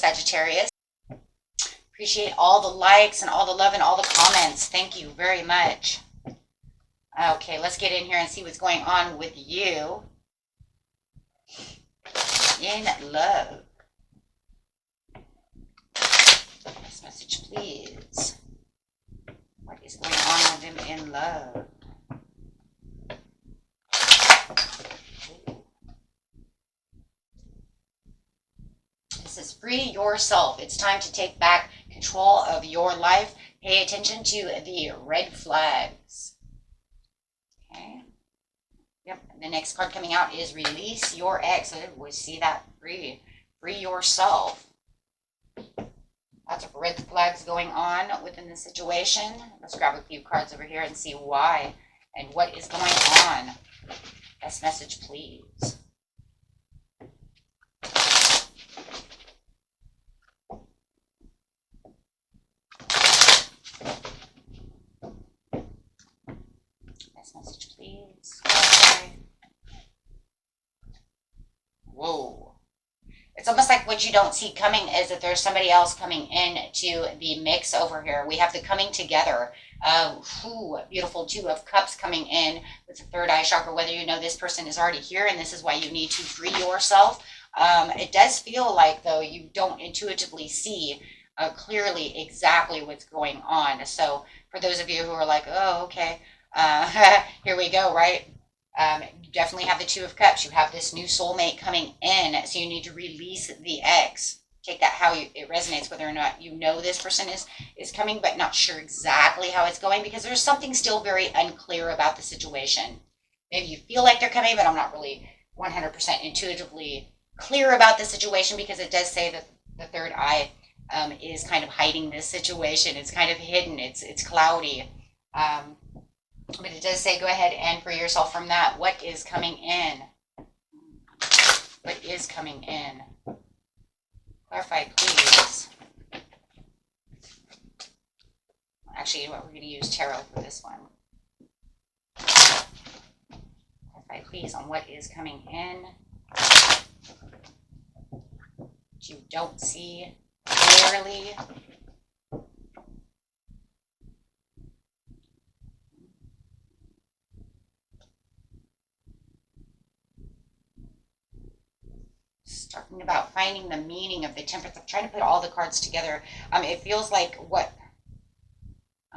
Sagittarius. Appreciate all the likes and all the love and all the comments. Thank you very much. Okay, let's get in here and see what's going on with you in love. This message, please. What is going on with him in love? This is free yourself. It's time to take back control of your life. Pay attention to the red flags. Okay. Yep. The next card coming out is release your ex. We see that free yourself. Lots of red flags going on within the situation. Let's grab a few cards over here and see why and what is going on. Best message, please. Best message, please. Okay. Whoa. It's almost like what you don't see coming is that there's somebody else coming in to the mix over here. We have the coming together. Beautiful Two of Cups coming in with the third eye chakra. Whether you know this person is already here and this is why you need to free yourself. It does feel like, though, you don't intuitively see clearly exactly what's going on. So for those of you who are like, oh, okay, here we go, right? You definitely have the Two of Cups. You have this new soulmate coming in, so you need to release the ex. Take that how it resonates, whether or not you know this person is coming, but not sure exactly how it's going, because there's something still very unclear about the situation. Maybe you feel like they're coming, but I'm not really 100% intuitively clear about the situation, because it does say that the third eye is kind of hiding this situation. It's kind of hidden. It's cloudy. But it does say go ahead and free yourself from that. What is coming in? What is coming in? Clarify, please. Actually, you know what? We're going to use tarot for this one. Clarify, please, on what is coming in. That you don't see clearly. Talking about finding the meaning of the Temperance. I'm trying to put all the cards together. It feels like what?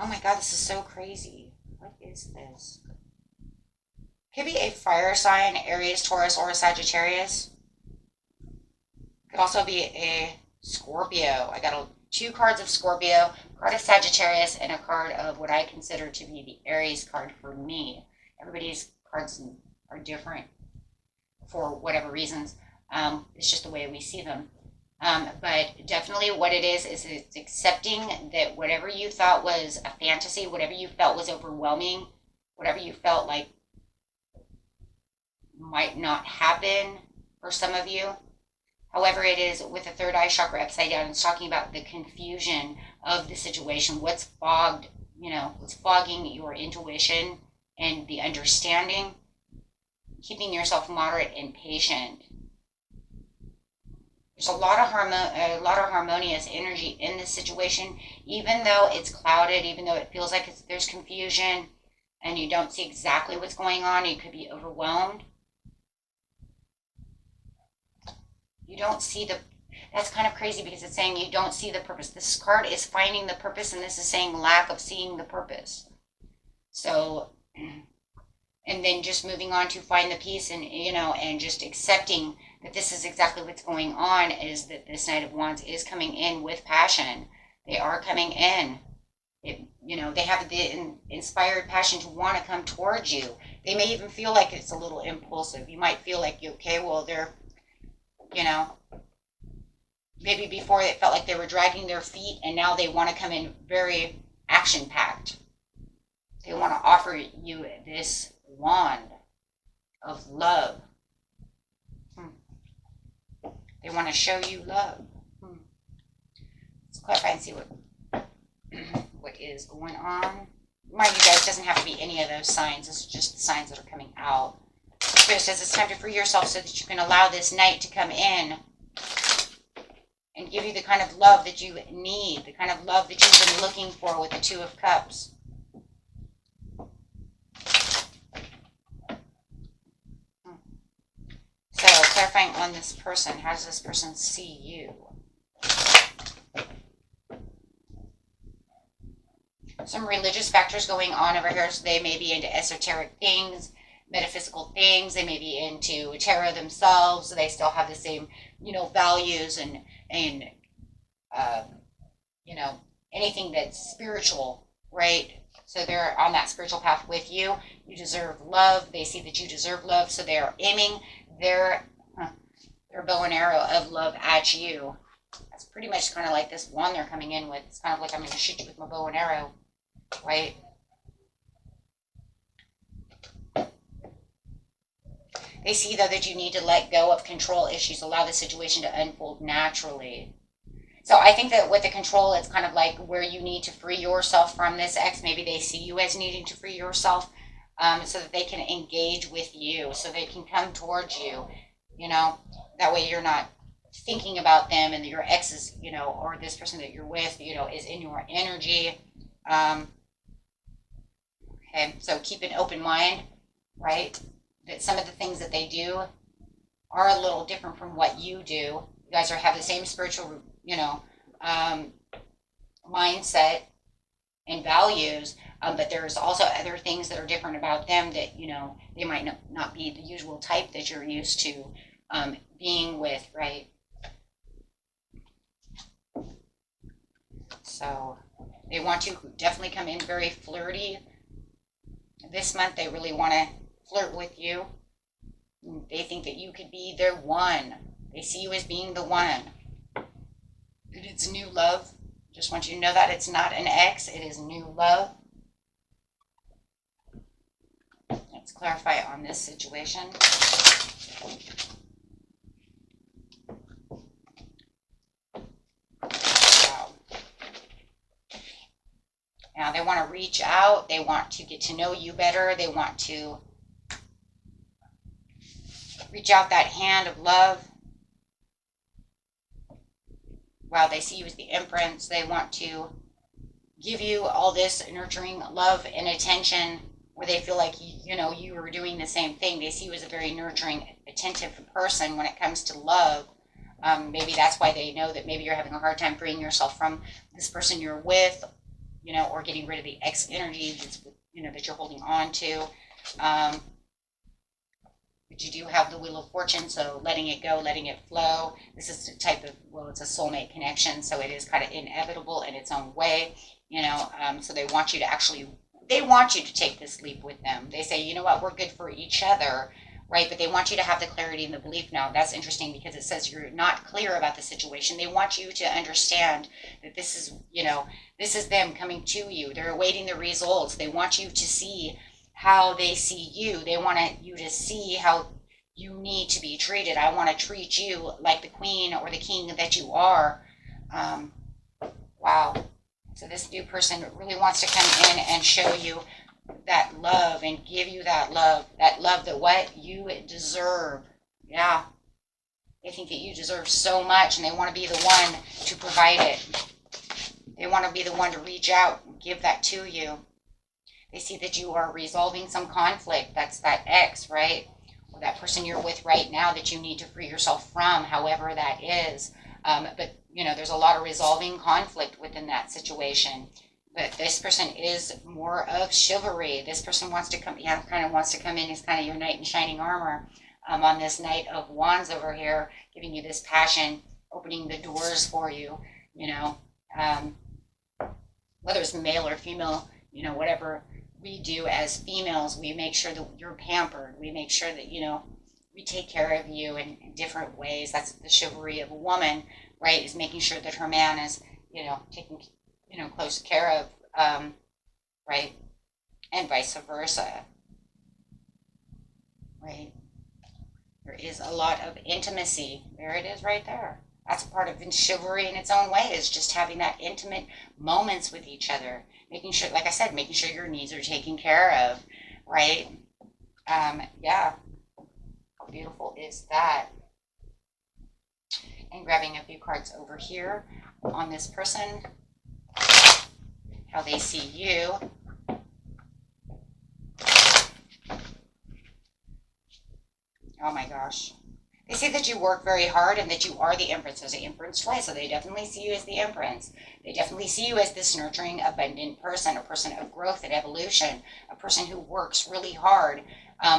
Oh my God, this is so crazy. What is this? Could be a fire sign, Aries, Taurus, or a Sagittarius. Could also be a Scorpio. I got two cards of Scorpio, a card of Sagittarius, and a card of what I consider to be the Aries card for me. Everybody's cards are different for whatever reasons. It's just the way we see them. But definitely what it is it's accepting that whatever you thought was a fantasy, whatever you felt was overwhelming, whatever you felt like might not happen for some of you. However, it is with the third eye chakra upside down. It's talking about the confusion of the situation. What's fogged, what's fogging your intuition and the understanding. Keeping yourself moderate and patient. There's a lot of harmonious energy in this situation, even though it's clouded, even though it feels like there's confusion and you don't see exactly what's going on. You could be overwhelmed. You don't see that's kind of crazy, because it's saying you don't see the purpose. This card is finding the purpose, and this is saying lack of seeing the purpose. So, and then just moving on to find the peace, and and just accepting that this is exactly what's going on, is that this Knight of Wands is coming in with passion. They are coming in. They have the inspired passion to want to come towards you. They may even feel like it's a little impulsive. You might feel like, okay, well, they're, maybe before it felt like they were dragging their feet, and now they want to come in very action-packed. They want to offer you this wand of love. They want to show you love. Let's clarify and see what is going on. Mind you guys, it doesn't have to be any of those signs. This is just the signs that are coming out. Spirit says it's time to free yourself so that you can allow this night to come in and give you the kind of love that you need, the kind of love that you've been looking for with the Two of Cups. So, clarifying on this person, how does this person see you? Some religious factors going on over here. So they may be into esoteric things, metaphysical things. They may be into tarot themselves. So they still have the same, values and anything that's spiritual, right? So they're on that spiritual path with you. You deserve love. They see that you deserve love. So they are aiming their bow and arrow of love at you. That's pretty much kind of like this one they're coming in with. It's kind of like, I'm going to shoot you with my bow and arrow, right? They see, though, that you need to let go of control issues, allow the situation to unfold naturally. So I think that with the control, it's kind of like where you need to free yourself from this ex. Maybe they see you as needing to free yourself so that they can engage with you, so they can come towards you, That way you're not thinking about them and your ex is, or this person that you're with, is in your energy. Okay, so keep an open mind, right? That some of the things that they do are a little different from what you do. You guys have the same spiritual, mindset and values, but there's also other things that are different about them that, they might not be the usual type that you're used to being with, right? So they want to definitely come in very flirty. This month, they really want to flirt with you. They think that you could be their one. They see you as being the one. It's new love. Just want you to know that it's not an ex. It is new love. Let's clarify on this situation. Wow. Now they want to reach out. They want to get to know you better. They want to reach out that hand of love. Wow, they see you as the Empress. They want to give you all this nurturing love and attention where they feel like, you are doing the same thing. They see you as a very nurturing, attentive person when it comes to love. Maybe that's why they know that maybe you're having a hard time freeing yourself from this person you're with, or getting rid of the ex energy that's, that you're holding on to. But you do have the Wheel of Fortune, so letting it go, letting it flow. This is a type of, it's a soulmate connection, so it is kind of inevitable in its own way, so they want you to take this leap with them. They say, you know what, we're good for each other, right? But they want you to have the clarity and the belief. Now, that's interesting because it says you're not clear about the situation. They want you to understand that this is them coming to you. They're awaiting the results. They want you to see how they see you. They want you to see how you need to be treated. I want to treat you like the queen or the king that you are. Wow. So this new person really wants to come in and show you that love and give you that love that what you deserve. Yeah. They think that you deserve so much and they want to be the one to provide it. They want to be the one to reach out and give that to you. They see that you are resolving some conflict. That's that ex, right? Or that person you're with right now that you need to free yourself from, however that is. But, there's a lot of resolving conflict within that situation. But this person is more of chivalry. This person wants to come, wants to come in as kind of your knight in shining armor on this Knight of Wands over here, giving you this passion, opening the doors for you, whether it's male or female, whatever we do as females, we make sure that you're pampered. We make sure that, we take care of you in different ways. That's the chivalry of a woman, right? Is making sure that her man is, taken, close care of, right? And vice versa, right? There is a lot of intimacy. There it is right there. That's a part of chivalry in its own way, is just having that intimate moments with each other. Making sure, like I said, making sure your needs are taken care of, right? Yeah. How beautiful is that? and grabbing a few cards over here on this person, how they see you. Oh my gosh. They say that you work very hard and that you are the Empress. There's an Empress twice, so they definitely see you as the Empress. They definitely see you as this nurturing, abundant person, a person of growth and evolution, a person who works really hard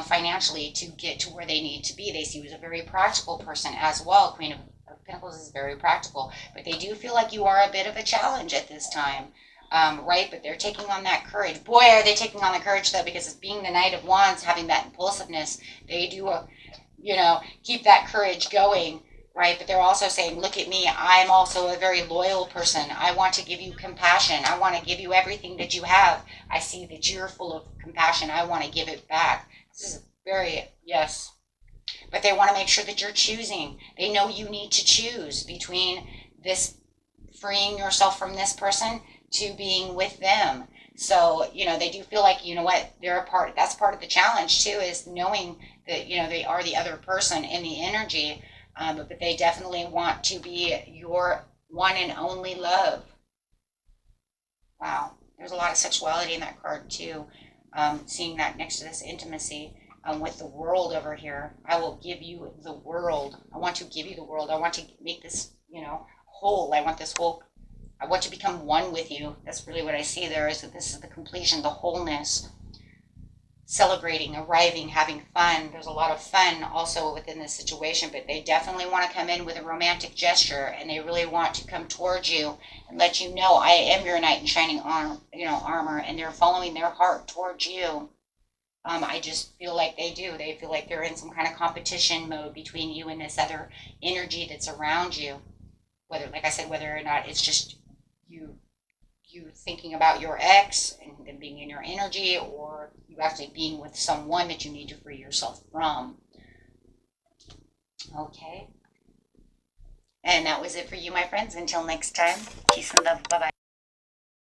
financially to get to where they need to be. They see you as a very practical person as well. Queen of Pentacles is very practical, but they do feel like you are a bit of a challenge at this time. Right, but they're taking on that courage. Boy, are they taking on the courage, though, because it's being the Knight of Wands, having that impulsiveness, they do keep that courage going, right? But they're also saying, look at me, I'm also a very loyal person. I want to give you compassion. I want to give you everything that you have. I see that you're full of compassion. I want to give it back. This is very, yes. But they want to make sure that you're choosing. They know you need to choose between this freeing yourself from this person to being with them. So, they do feel like, what, they're a part, that's part of the challenge too, is knowing that, they are the other person in the energy, but they definitely want to be your one and only love. Wow. There's a lot of sexuality in that card too. Seeing that next to this intimacy with the world over here. I will give you the world. I want to give you the world. I want to make this, whole. I want to become one with you. That's really what I see there, is that this is the completion, the wholeness, celebrating, arriving, having fun. There's a lot of fun also within this situation, but they definitely want to come in with a romantic gesture, and they really want to come towards you and let you know, I am your knight in shining armor, and they're following their heart towards you. I just feel like they do. They feel like they're in some kind of competition mode between you and this other energy that's around you. Whether, like I said, whether or not it's just you thinking about your ex and them being in your energy, or you actually being with someone that you need to free yourself from. Okay. And that was it for you, my friends. Until next time, peace and love. Bye-bye.